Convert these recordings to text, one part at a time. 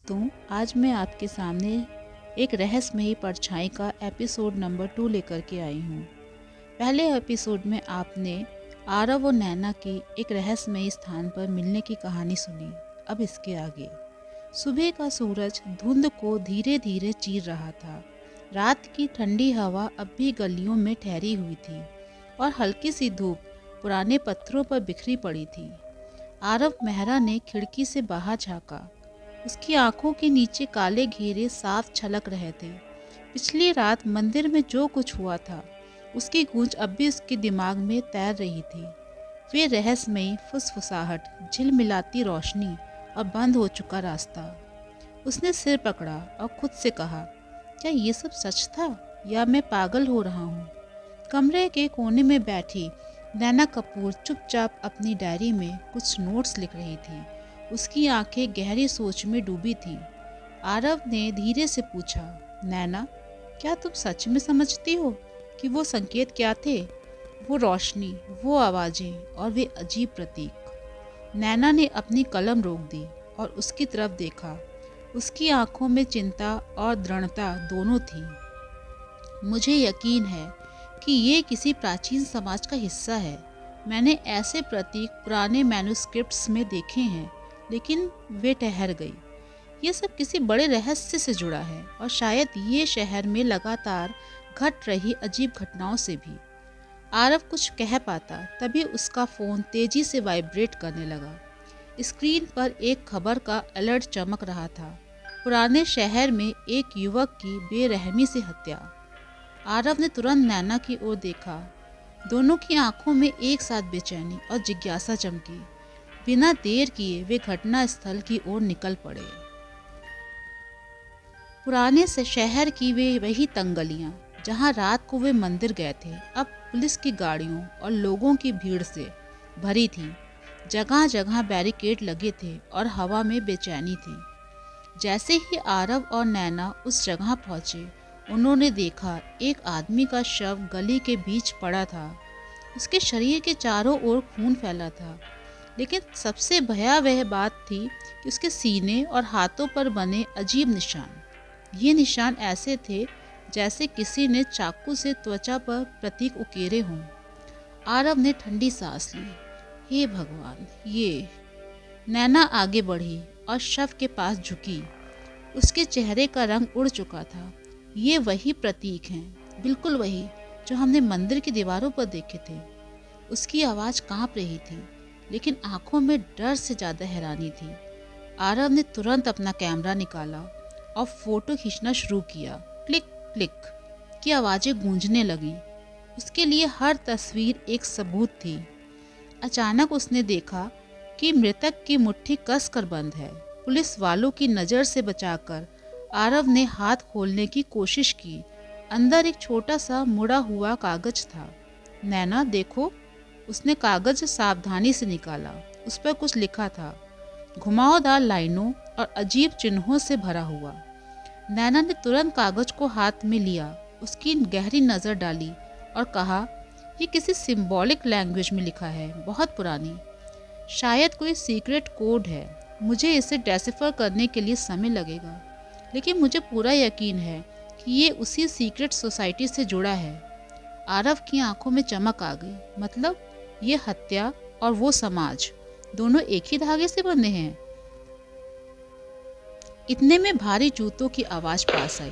दोस्तों, आज मैं आपके सामने एक रहस्यमयी परछाई का एपिसोड नंबर 2 लेकर के आई हूँ। पहले एपिसोड में आपने आरव और नैना की एक रहस्यमयी स्थान पर मिलने की कहानी सुनी। अब इसके आगे सुबह का सूरज धुंध को धीरे धीरे चीर रहा था। रात की ठंडी हवा अब भी गलियों में ठहरी हुई थी और हल्की सी धूप पुराने पत्थरों पर बिखरी पड़ी थी। आरव मेहरा ने खिड़की से बाहर झांका। उसकी आंखों के नीचे काले घेरे साफ छलक रहे थे। पिछली रात मंदिर में जो कुछ हुआ था उसकी गूंज अब भी उसके दिमाग में तैर रही थी। वे रहस्यमयी फुसफुसाहट, झिलमिलाती रोशनी और बंद हो चुका रास्ता। उसने सिर पकड़ा और खुद से कहा, क्या ये सब सच था या मैं पागल हो रहा हूँ? कमरे के कोने में बैठी नैना कपूर चुपचाप अपनी डायरी में कुछ नोट्स लिख रही थी। उसकी आंखें गहरी सोच में डूबी थीं। आरव ने धीरे से पूछा, नैना, क्या तुम सच में समझती हो कि वो संकेत क्या थे? वो रोशनी, वो आवाज़ें और वे अजीब प्रतीक। नैना ने अपनी कलम रोक दी और उसकी तरफ देखा। उसकी आंखों में चिंता और दृढ़ता दोनों थी। मुझे यकीन है कि ये किसी प्राचीन समाज का हिस्सा है। मैंने ऐसे प्रतीक पुराने मैन्युस्क्रिप्ट्स में देखे हैं, लेकिन वे ठहर गई। ये सब किसी बड़े रहस्य से जुड़ा है और शायद ये शहर में लगातार घट रही अजीब घटनाओं से भी। आरव कुछ कह पाता तभी उसका फ़ोन तेजी से वाइब्रेट करने लगा। स्क्रीन पर एक खबर का अलर्ट चमक रहा था। पुराने शहर में एक युवक की बेरहमी से हत्या। आरव ने तुरंत नैना की ओर देखा। दोनों की आंखों में एक साथ बेचैनी और जिज्ञासा चमकी। बिना देर किए वे घटना स्थल की ओर निकल पड़े। पुराने से शहर की वे वही तंग गलियां जहां रात को वे मंदिर गए थे, अब पुलिस की गाड़ियों और लोगों की भीड़ से भरी थी। जगह जगह बैरिकेड लगे थे और हवा में बेचैनी थी। जैसे ही आरव और नैना उस जगह पहुंचे, उन्होंने देखा एक आदमी का शव गली के बीच पड़ा था। उसके शरीर के चारों ओर खून फैला था, लेकिन सबसे भयावह बात थी कि उसके सीने और हाथों पर बने अजीब निशान। ये निशान ऐसे थे जैसे किसी ने चाकू से त्वचा पर प्रतीक उकेरे हों। आरव ने ठंडी सांस ली। हे भगवान, ये। नैना आगे बढ़ी और शव के पास झुकी। उसके चेहरे का रंग उड़ चुका था। ये वही प्रतीक हैं, बिल्कुल वही जो हमने मंदिर की दीवारों पर देखे थे। उसकी आवाज़ कांप रही थी, लेकिन आंखों में डर से ज़्यादा हैरानी थी। आरव ने तुरंत अपना कैमरा निकाला और फोटो खींचना शुरू किया। क्लिक क्लिक की आवाज़ें गूंजने लगीं। उसके लिए हर तस्वीर एक सबूत थी। अचानक उसने देखा कि मृतक की मुट्ठी कसकर बंद है। पुलिस वालों की नज़र से बचाकर आरव ने हाथ खोलने की कोशिश की। अंदर एक छोटा सा मुड़ा हुआ कागज था। नैना, देखो। उसने कागज सावधानी से निकाला। उस पर कुछ लिखा था, घुमावदार लाइनों और अजीब चिन्हों से भरा हुआ। नैना ने तुरंत कागज को हाथ में लिया, उसकी गहरी नज़र डाली और कहा, ये किसी सिंबॉलिक लैंग्वेज में लिखा है, बहुत पुरानी। शायद कोई सीक्रेट कोड है। मुझे इसे डेसिफर करने के लिए समय लगेगा, लेकिन मुझे पूरा यकीन है कि ये उसी सीक्रेट सोसाइटी से जुड़ा है। आरव की आंखों में चमक आ गई। मतलब ये हत्या और वो समाज दोनों एक ही धागे से बंधे हैं। इतने में भारी जूतों की आवाज पास आई।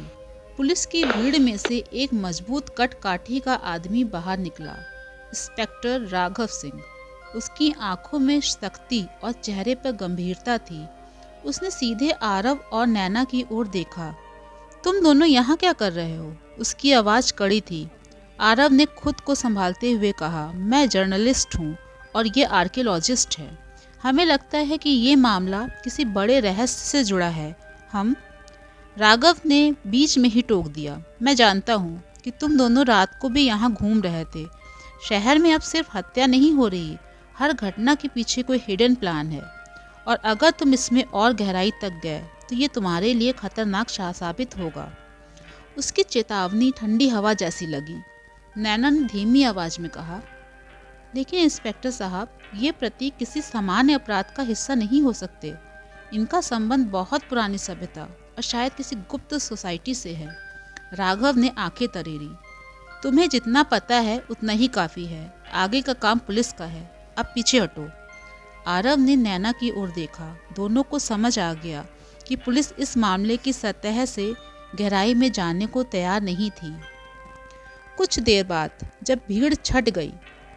पुलिस की भीड़ में से एक मजबूत कटकाठी का आदमी बाहर निकला। इंस्पेक्टर राघव सिंह। उसकी आंखों में सख्ती और चेहरे पर गंभीरता थी। उसने सीधे आरव और नैना की ओर देखा। तुम दोनों यहाँ क्या कर रहे हो? उसकी आवाज़ कड़ी थी। आरव ने खुद को संभालते हुए कहा, मैं जर्नलिस्ट हूँ और ये आर्कियोलॉजिस्ट है। हमें लगता है कि ये मामला किसी बड़े रहस्य से जुड़ा है। हम। राघव ने बीच में ही टोक दिया, मैं जानता हूँ कि तुम दोनों रात को भी यहाँ घूम रहे थे। शहर में अब सिर्फ हत्या नहीं हो रही, हर घटना के पीछे कोई हिडन प्लान है, और अगर तुम इसमें और गहराई तक गए तो ये तुम्हारे लिए खतरनाक साबित होगा। उसकी चेतावनी ठंडी हवा जैसी लगी। नैना ने धीमी आवाज में कहा, लेकिन इंस्पेक्टर साहब, ये प्रतीक किसी सामान्य अपराध का हिस्सा नहीं हो सकते। इनका संबंध बहुत पुरानी सभ्यता और शायद किसी गुप्त सोसाइटी से है। राघव ने आंखें तरेरी। तुम्हें जितना पता है उतना ही काफ़ी है, आगे का काम पुलिस का है, अब पीछे हटो। आरव ने नैना की ओर देखा। दोनों को समझ आ गया कि पुलिस इस मामले की सतह से गहराई में जाने को तैयार नहीं थी। कुछ देर बाद जब भीड़ छट गई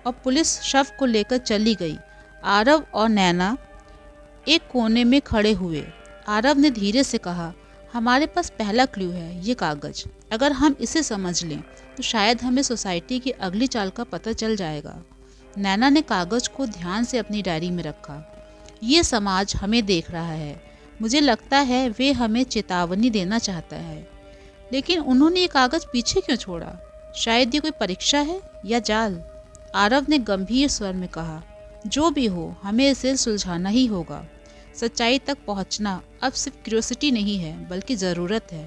और पुलिस शव को लेकर चली गई, आरव और नैना एक कोने में खड़े हुए। आरव ने धीरे से कहा, हमारे पास पहला क्लू है, ये कागज। अगर हम इसे समझ लें तो शायद हमें सोसाइटी की अगली चाल का पता चल जाएगा। नैना ने कागज को ध्यान से अपनी डायरी में रखा। ये समाज हमें देख रहा है। मुझे लगता है वे हमें चेतावनी देना चाहता है। लेकिन उन्होंने ये कागज पीछे क्यों छोड़ा? शायद ये कोई परीक्षा है या जाल। आरव ने गंभीर स्वर में कहा, जो भी हो हमें इसे सुलझाना ही होगा। सच्चाई तक पहुंचना अब सिर्फ क्यूरियोसिटी नहीं है बल्कि ज़रूरत है।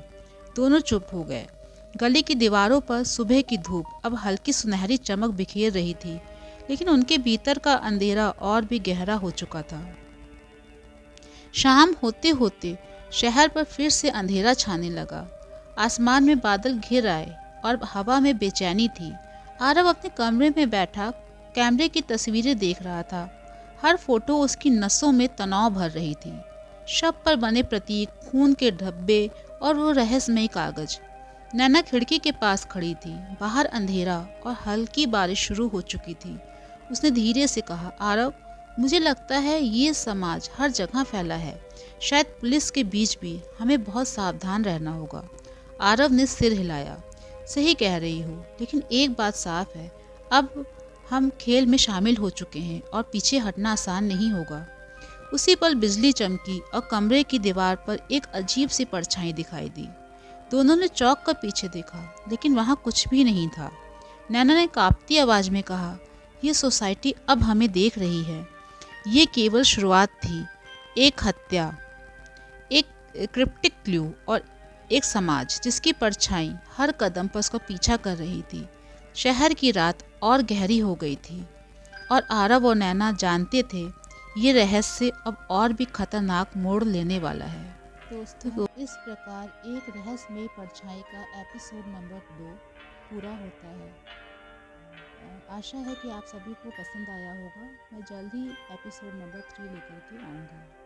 दोनों चुप हो गए। गली की दीवारों पर सुबह की धूप अब हल्की सुनहरी चमक बिखेर रही थी, लेकिन उनके भीतर का अंधेरा और भी गहरा हो चुका था। शाम होते होते शहर पर फिर से अंधेरा छाने लगा। आसमान में बादल घिर आए और हवा में बेचैनी थी। आरव अपने कमरे में बैठा कैमरे की तस्वीरें देख रहा था। हर फोटो उसकी नसों में तनाव भर रही थी। शव पर बने प्रतीक, खून के धब्बे और वो रहस्यमयी कागज। नैना खिड़की के पास खड़ी थी। बाहर अंधेरा और हल्की बारिश शुरू हो चुकी थी। उसने धीरे से कहा, आरव, मुझे लगता है ये समाज हर जगह फैला है। शायद पुलिस के बीच भी हमें बहुत सावधान रहना होगा। आरव ने सिर हिलाया। सही कह रही हो, लेकिन एक बात साफ है, अब हम खेल में शामिल हो चुके हैं और पीछे हटना आसान नहीं होगा। उसी पल बिजली चमकी और कमरे की दीवार पर एक अजीब सी परछाई दिखाई दी। दोनों ने चौंक कर पीछे देखा, लेकिन वहाँ कुछ भी नहीं था। नैना ने कांपती आवाज में कहा, यह सोसाइटी अब हमें देख रही है। ये केवल शुरुआत थी। एक हत्या, एक क्रिप्टिक क्लू और एक समाज जिसकी परछाई हर कदम पर उसका पीछा कर रही थी। शहर की रात और गहरी हो गई थी और आरव और नैना जानते थे ये रहस्य अब और भी खतरनाक मोड़ लेने वाला है। दोस्तों, इस प्रकार एक रहस्यमयी परछाई का एपिसोड नंबर 2 पूरा होता है। आशा है कि आप सभी को पसंद आया होगा। मैं जल्द ही एपिसोड नंबर 3 लेकर के आऊँगी।